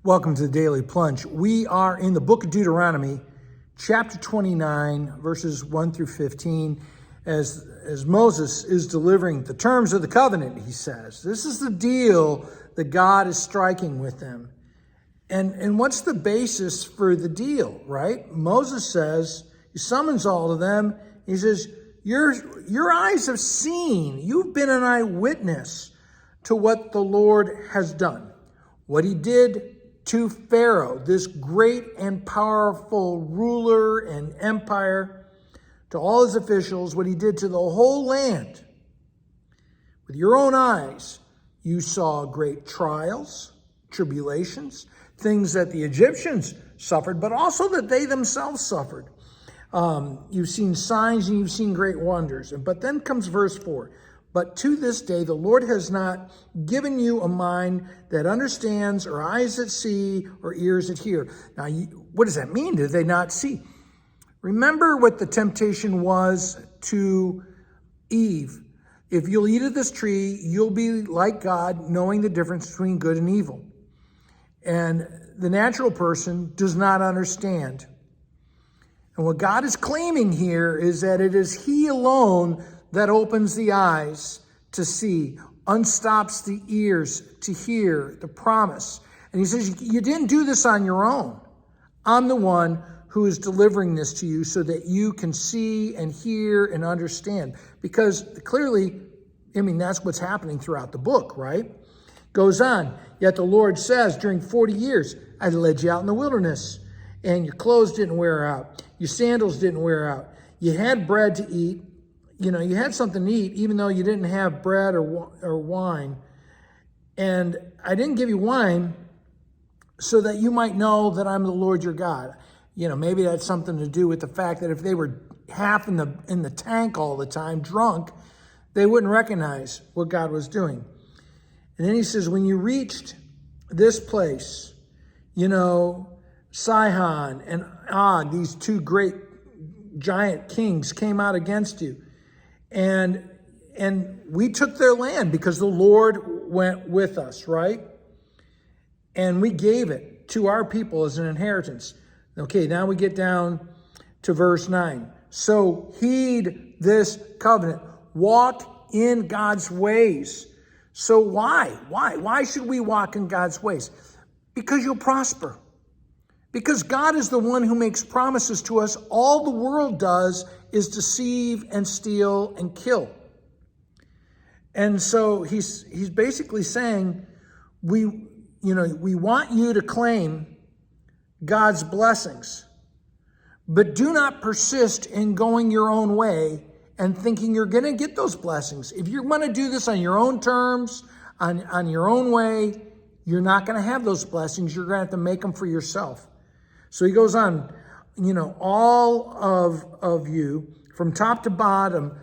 Welcome to the Daily Plunge. We are in the book of Deuteronomy, chapter 29, verses 1 through 15, as Moses is delivering the terms of the covenant, he says. This is the deal that God is striking with them. And what's the basis for the deal, right? Moses says, he summons all of them. He says, your eyes have seen, you've been an eyewitness to what the Lord has done. What he did to Pharaoh, this great and powerful ruler and empire, to all his officials, what he did to the whole land. With your own eyes, you saw great trials, tribulations, things that the Egyptians suffered, but also that they themselves suffered. You've seen signs and you've seen great wonders. But then comes verse 4. But to this day, the Lord has not given you a mind that understands, or eyes that see, or ears that hear. Now, what does that mean? Did they not see? Remember what the temptation was to Eve. If you'll eat of this tree, you'll be like God, knowing the difference between good and evil. And the natural person does not understand. And what God is claiming here is that it is He alone that opens the eyes to see, unstops the ears to hear the promise. And he says, you didn't do this on your own. I'm the one who is delivering this to you so that you can see and hear and understand. Because clearly, that's what's happening throughout the book, right? Goes on, yet the Lord says, during 40 years, I led you out in the wilderness, and your clothes didn't wear out. Your sandals didn't wear out. You had bread to eat. You had something to eat, even though you didn't have bread or wine. And I didn't give you wine so that you might know that I'm the Lord your God. Maybe that's something to do with the fact that if they were half in the tank all the time, drunk, they wouldn't recognize what God was doing. And then he says, when you reached this place, Sihon and Og, these two great giant kings came out against you. And we took their land because the Lord went with us, right? And we gave it to our people as an inheritance. Okay, now we get down to verse 9. So heed this covenant. Walk in God's ways. So why? Why should we walk in God's ways? Because you'll prosper. Because God is the one who makes promises to us. All the world does is deceive and steal and kill. And so he's basically saying, we want you to claim God's blessings, but do not persist in going your own way and thinking you're going to get those blessings. If you're going to do this on your own terms, on your own way, you're not going to have those blessings. You're going to have to make them for yourself. So he goes on, all of you, from top to bottom,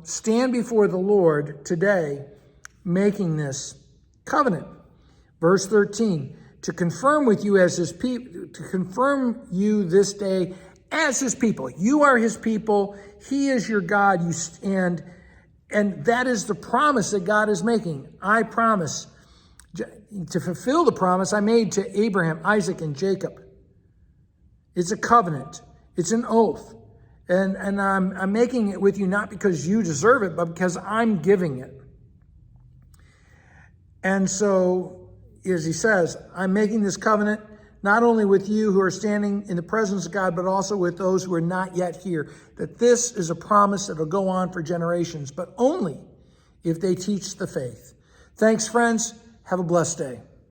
stand before the Lord today, making this covenant. Verse 13, to confirm with you as his people, to confirm you this day as his people. You are his people. He is your God. And that is the promise that God is making. I promise to fulfill the promise I made to Abraham, Isaac, and Jacob. It's a covenant. It's an oath. And I'm making it with you not because you deserve it, but because I'm giving it. And so, as he says, I'm making this covenant not only with you who are standing in the presence of God, but also with those who are not yet here. That this is a promise that will go on for generations, but only if they teach the faith. Thanks, friends. Have a blessed day.